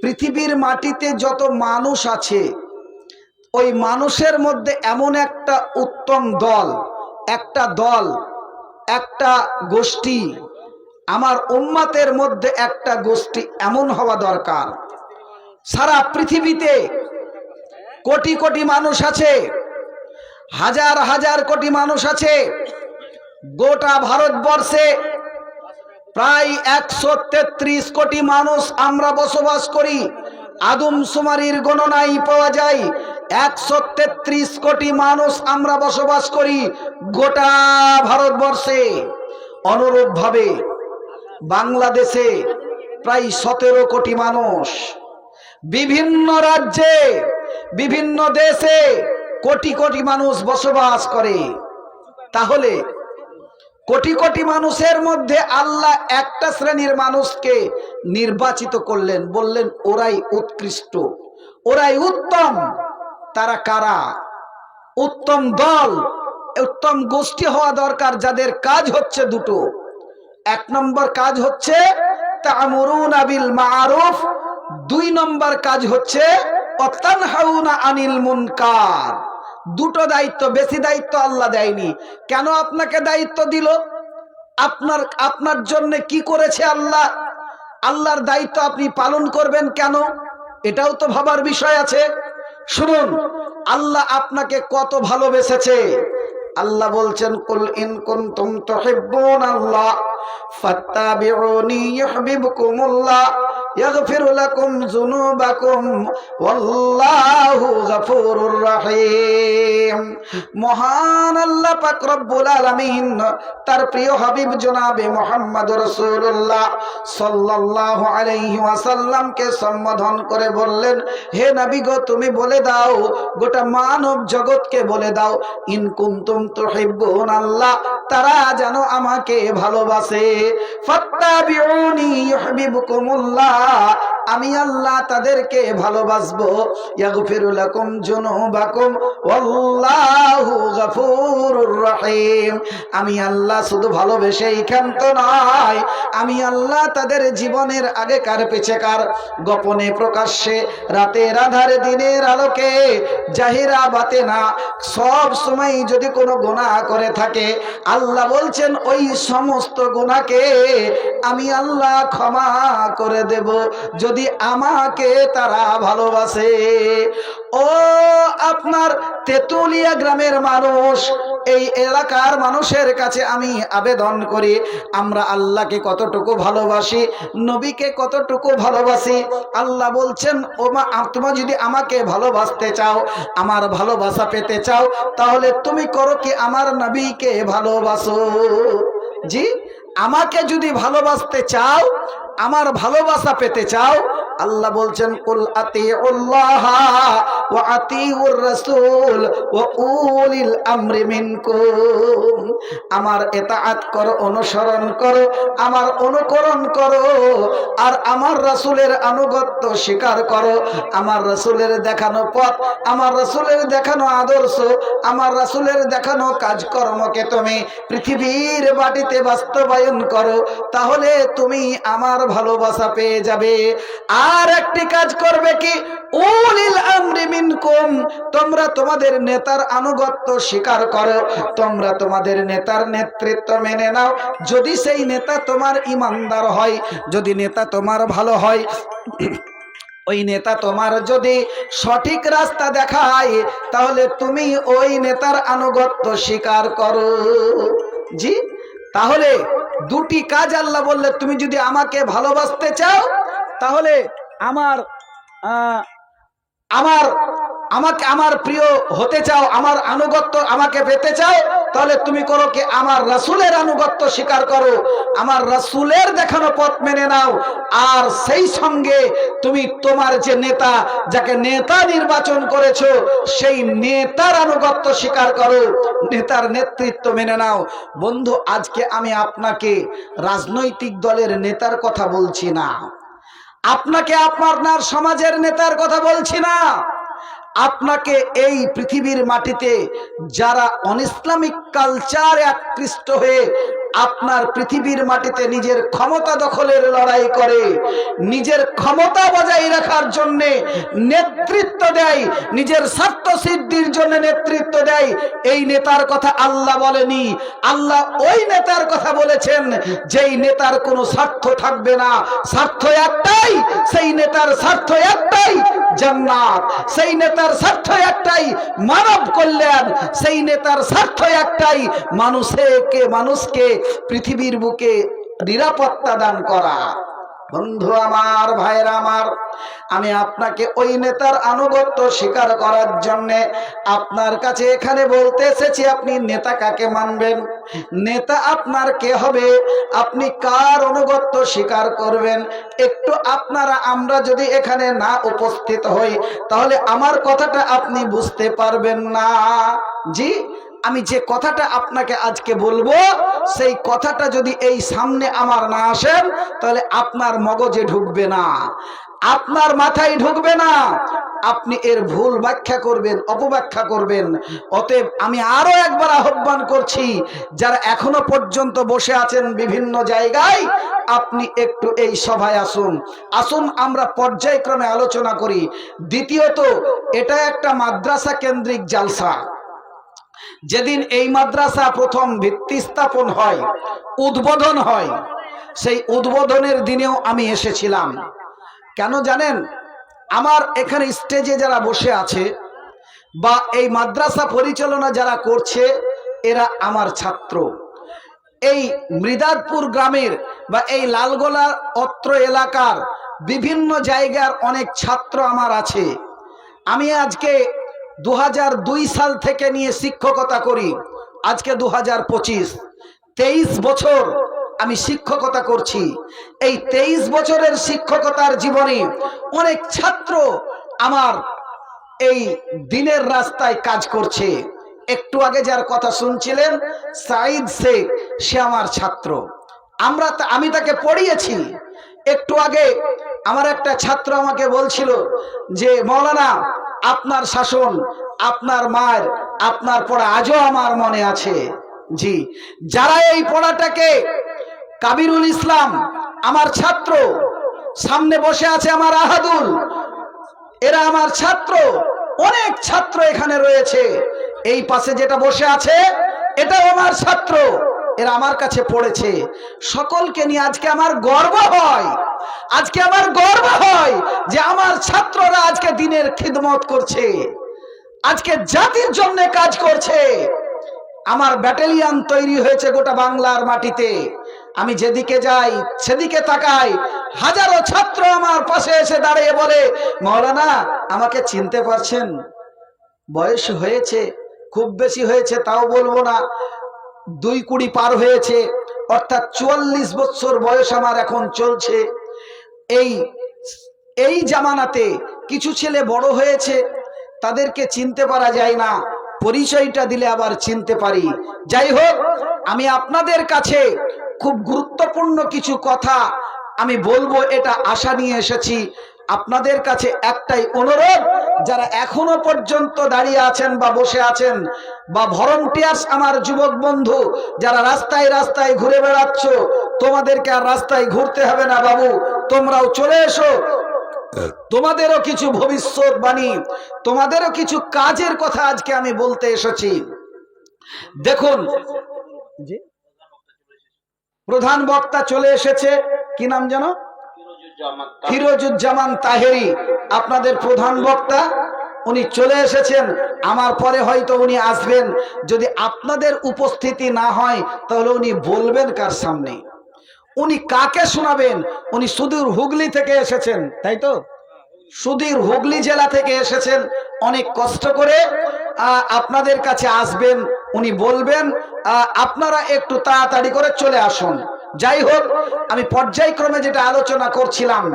পৃথিবীর মাটিতে যত মানুষ আছে ওই মানুষের মধ্যে এমন একটা উত্তম দল, একটা গোষ্ঠী, আমার উম্মতের মধ্যে একটা গোষ্ঠী এমন হওয়া দরকার। সারা পৃথিবীতে কোটি কোটি মানুষ আছে, হাজার হাজার কোটি মানুষ আছে। গোটা ভারতবর্ষে প্রায় 133 কোটি মানুষ আমরা বসবাস করি। আদমশুমারির গণনায় পাওয়া যায় 133 কোটি মানুষ আমরা বসবাস করি গোটা ভারতবর্ষে। অনুরূপভাবে বাংলাদেশে প্রায় 17 কোটি মানুষ। বিভিন্ন রাজ্যে বিভিন্ন দেশে কোটি কোটি মানুষ বসবাস করে। তাহলে কোটি কোটি মানুষের মধ্যে আল্লাহ একটা শ্রেণীর মানুষকে নির্বাচিত করলেন, বললেন ওরাই উৎকৃষ্ট, ওরাই উত্তম। তারা কারা? উত্তম দল, উত্তম গোষ্ঠী হওয়া দরকার, যাদের কাজ হচ্ছে দুটো। এক নম্বর কাজ হচ্ছে তা'মুরুনা বিল মা'রুফ, 2 নম্বর কাজ হচ্ছে ওয়াতানহাউনা আনিল মুনকার। দুটো দায়িত্ব, বেশি দায়িত্ব আল্লাহ দেয়নি। কেন আপনাকে দায়িত্ব দিল? আপনার জন্য কি করেছে আল্লাহ? আল্লাহর দায়িত্ব আপনি পালন করবেন কেন? এটাও তো ভাবার বিষয় আছে। শুনুন, আল্লাহ আপনাকে কত ভালোবেসেছে। আল্লাহ বলছেন কুল ইন কুনতুম তুহিব্বুনাল্লাহ ফাত্তাবিউনি ইউহিব্বুকুমুল্লাহ ইয়াগফির লাকুম যুনুবাকুম ওয়াল্লাহু গফুরুর রহিম। মহান আল্লাহ পাক রব্বুল আলামিন তার প্রিয় হাবিব জনাবে মুহাম্মদ রাসূলুল্লাহ সাল্লাল্লাহু আলাইহি ওয়াসাল্লামকে সম্বোধন করে বললেন, হে নবী গো, তুমি বলে দাও, গোটা মানব জগৎকে বলে দাও, ইন কুনতুম তুহিব্বুনাল্লাহ, তারা যেন আমাকে ভালোবাসে। ফাত্তাবিউনি ইউহিব্বুকুমুল্লাহ, আমি আল্লাহ তাদেরকে ভালোবাসবো। ইয়াগফির লাকুম যুনুবাকুম ওয়াল্লাহু গফুরুর রহিম, আমি আল্লাহ শুধু ভালোবেসেই ক্ষান্ত নয়, আমি আল্লাহ তাদের জীবনের আগেকার পিছেকার, গোপনে প্রকাশ্যে, রাতের আধারে দিনের আলোকে, জাহিরা বাতেনা, সব সময় যদি কোনো গুনাহ করে থাকে, আল্লাহ বলছেন ওই সমস্ত গুনাহকে আমি আল্লাহ ক্ষমা করে দেব যদি আমাকে তারা ভালোবাসে। ও আপনার তেতুলিয়া গ্রামের মানুষ, এই এলাকার মানুষের কাছে আমি আবেদন করি, আমরা আল্লাহকে কতটুকু ভালোবাসি, নবীকে কতটুকু ভালোবাসি। আল্লাহ বলছেন ও মা, তুমি যদি আমাকে ভালোবাসতে চাও, আমার ভালোবাসা পেতে চাও, তাহলে তুমি করো কি, আমার নবীকে ভালোবাসো। জি, আমাকে যদি ভালোবাসতে চাও, আমার ভালোবাসা পেতে চাও, আল্লাহ বলছেন কুল আতিউল্লাহ ওয়া আতিউর রাসূল ওয়া উলিল আমরি মিনকুম, আমার ইতাআত করো, অনুসরণ করো, আমার অনুকরণ করো, আর আমার রাসূলের আনুগত্য স্বীকার করো। আমার রাসূলের দেখানো পথ, আমার রাসূলের দেখানো আদর্শ, আমার রাসূলের দেখানো কাজকর্মকে তুমি পৃথিবীর মাটিতে বাস্তবায়ন করো, তাহলে তুমি আমার ভালোবাসা পেয়ে যাবে। আর একটি কাজ করবে কি, উলিল আমরি মিনকুম, তোমরা তোমাদের নেতার আনুগত্য স্বীকার করো, তোমরা তোমাদের নেতার নেতৃত্ব মেনে নাও। যদি সেই নেতা তোমার ইমানদার হয়, যদি নেতা তোমার ভালো হয়, ওই নেতা তোমার যদি সঠিক রাস্তা দেখায়, তাহলে তুমি ওই নেতার আনুগত্য স্বীকার করো। জি, তাহলে দুটি কাজ আল্লাহ বললে, তুমি যদি আমাকে ভালোবাসতে চাও, তাহলে আমার প্রিয় হতে চাও, আমার আনুগত্য আমাকে পেতে চাও, তাহলে তুমি করো কি, আমার রাসূলের আনুগত্য স্বীকার করো, আমার রাসূলের দেখানো পথ মেনে নাও, আর সেই সঙ্গে তুমি তোমার যে নেতা, যাকে নেতা নির্বাচন করেছো, সেই নেতার আনুগত্য স্বীকার করো, নেতার নেতৃত্ব মেনে নাও। বন্ধু, আজকে আমি আপনাকে রাজনৈতিক দলের নেতার কথা বলছি না, আপনাকে আপনার সমাজের নেতার কথা বলছি না, আপনাকে এই পৃথিবীর মাটিতে যারা অনইসলামিক কালচারে আকৃষ্ট হয়ে আপনার পৃথিবীর মাটিতে নিজের ক্ষমতা দখলের লড়াই করে, নিজের ক্ষমতা বজায় রাখার জন্য নেতৃত্ব দেয়, নিজের স্বার্থ সিদ্ধির জন্য নেতৃত্ব দেয়, এই নেতার কথা আল্লাহ বলেনি। আল্লাহ ওই নেতার কথা বলেছেন যেই নেতার কোনো স্বার্থ থাকবে না। স্বার্থ একটাই, সেই নেতার স্বার্থ একটাই জান্নাত, সেই নেতার স্বার্থ একটাই মানব কল্যাণ, সেই নেতার স্বার্থ একটাই মানুষকে পৃথিবীর বুকে নিরাপত্তা দান করা। বন্ধু আমার, ভাইরা আমার, আমি আপনাকে ওই নেতার আনুগত্য স্বীকার করার জন্য আপনার কাছে এখানে বলতে এসেছি, আপনি নেতা কাকে মানবেন, নেতা আপনার কে হবে, আপনি কার আনুগত্য স্বীকার করবেন। একটু আমরা যদি এখানে না উপস্থিত হই তাহলে আমার কথাটা আপনি বুঝতে পারবেন না। জি, আমি যে কথাটা আপনাকে আজকে বলবো সেই কথাটা যদি এই সামনে আমার না আসেন তাহলে আপনার মগজে ঢুকবে না, আপনার মাথায় ঢুকবে না, আপনি এর ভুল ব্যাখ্যা করবেন, অপব্যাখ্যা করবেন। অতএব আমি আরো একবার আহ্বান করছি, যারা এখনো পর্যন্ত বসে আছেন বিভিন্ন জায়গায়, আপনি একটু এই সভায় আসুন আমরা পর্যায়ক্রমে আলোচনা করি। দ্বিতীয়ত, এটা একটা মাদ্রাসা কেন্দ্রিক জালসা। যেদিন এই মাদ্রাসা প্রথম ভিত্তি স্থাপন হয়, উদ্বোধন হয়, সেই উদ্বোধনের দিনেও আমি এসেছিলাম। কেন জানেন? আমার এখানে স্টেজে যারা বসে আছে বা এই মাদ্রাসা পরিচালনা যারা করছে এরা আমার ছাত্র। এই মৃদাদপুর গ্রামের বা এই লালগোলা অত্র এলাকার বিভিন্ন জায়গার অনেক ছাত্র আমার আছে। আমি আজকে 2002 সাল থেকে নিয়ে শিক্ষকতা করি, আজকে 2025, 23 বছর আমি শিক্ষকতা করছি। এই 23 বছরের শিক্ষকতার জীবনে অনেক ছাত্র আমার এই দিনের রাস্তায় কাজ করছে। একটু আগে যার কথা শুনছিলেন সাইদ শেখ, সে আমার ছাত্র, আমি তাকে পড়িয়েছি। একটু আগে আমার একটা ছাত্র আমাকে বলছিল যে মৌলানা, আপনার শাসন, আপনার মার, আপনার পড়া আজও আমার মনে আছে। জি, যারা এই পড়াটাকে, কাবিরুল ইসলাম আমার ছাত্র, সামনে বসে আছে আমার আহাদুল, এরা আমার ছাত্র। অনেক ছাত্র এখানে রয়েছে, এই পাশে যেটা বসে আছে এটাও আমার ছাত্র, এরা আমার কাছে পড়েছে। সকলকে নিয়ে আজকে আমার গর্ব হয়, আজকে আমার গর্ব হয় যে আমার ছাত্ররা আজকে দিনের খিদমত করছে, আজকে জাতির জন্য কাজ করছে। আমার ব্যাটালিয়ন তৈরি হয়েছে গোটা বাংলার মাটিতে। আমি যেদিকে যাই সেদিকে তাকাই, হাজারো ছাত্র আমার পাশে এসে দাঁড়িয়ে বলে, মৌলানা আমাকে চিনতে পারছেন? বয়স হয়েছে, খুব বেশি হয়েছে তাও বলবো না, 2-20 পার হয়েছে, অর্থাৎ 44 বছর বয়স আমার এখন চলছে। এই জামানাতে কিছু ছেলে বড় হয়েছে, তাদেরকে চিনতে পারা যায় না, পরিচয়টা দিলে আবার চিনতে পারি। যাই হোক, আমি আপনাদের কাছে খুব গুরুত্বপূর্ণ কিছু কথা আমি বলবো, এটা আশা নিয়ে এসেছি। আপনাদের কাছে একটাই অনুরোধ, যারা এখনো পর্যন্ত দাঁড়িয়ে আছেন বা বসে আছেন বা ভলান্টিয়ার্স আমার যুবক বন্ধু যারা রাস্তায় রাস্তায় ঘুরে বেড়াচ্ছ, তোমাদেরকে আর রাস্তায় ঘুরতে হবে না বাবু, তোমরাও চলে এসো। তোমাদেরও কিছু ভবিষ্যৎবাণী, তোমাদেরও কিছু কাজের কথা আজকে আমি বলতে এসেছি। দেখুন, প্রধান বক্তা চলে এসেছে, কি নাম জানো? ফিরোজুজ্জামান তাহেরি, আপনাদের প্রধান বক্তা, উনি চলে এসেছেন। আমার পরে হয়তো উনি আসবেন। যদি আপনাদের উপস্থিতি না হয় তাহলে উনি বলবেন কার সামনে, উনি কাকে শোনাবেন? উনি সুদূর হুগলি থেকে এসেছেন, তাই তো? সুদূর হুগলি জেলা থেকে এসেছেন, অনেক কষ্ট করে আপনাদের কাছে আসবেন, উনি বলবেন। আপনারা একটু তাড়াতাড়ি করে চলে আসুন। যাই হোক, আমি পর্যায়ক্রমে যেটা আলোচনা করছিলাম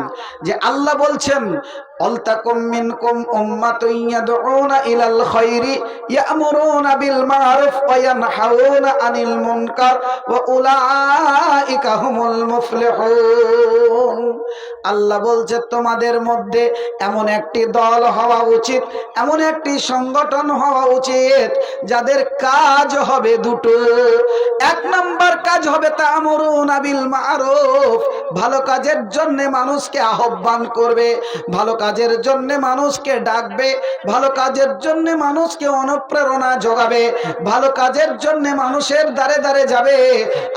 যে আল্লাহ বলছেন ওয়ালতাকুম মিনকুম উম্মাতুন ইয়াদউনা ইলাল খায়রি ইয়া'মুরুনা বিল মা'রুফ ওয়া ইয়ানহাউনা আনিল মুনকার ওয়া উলাইকা হুমুল মুফলিহুন। আল্লাহ বলছে তোমাদের মধ্যে এমন একটি দল হওয়া উচিত, এমন একটি সংগঠন হওয়া উচিত যাদের কাজ হবে দুটো। এক নাম্বার কাজ হবে তা'মুরুনা বিল মা'রুফ, ভালো কাজের জন্য মানুষকে আহ্বান করবে, ভালো কাজের জন্য মানুষকে ডাকবে, ভালো কাজের জন্য মানুষকে অনুপ্রেরণা যোগাবে, ভালো কাজের জন্য মানুষের দ্বারে দ্বারে যাবে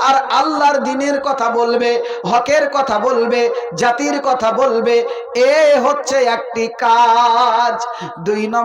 আর আল্লাহর দ্বীনের কথা বলবে, হকের কথা বলবে, জাতির কথা বলবে। এ হচ্ছে একটি কাজ। দুই নম্বর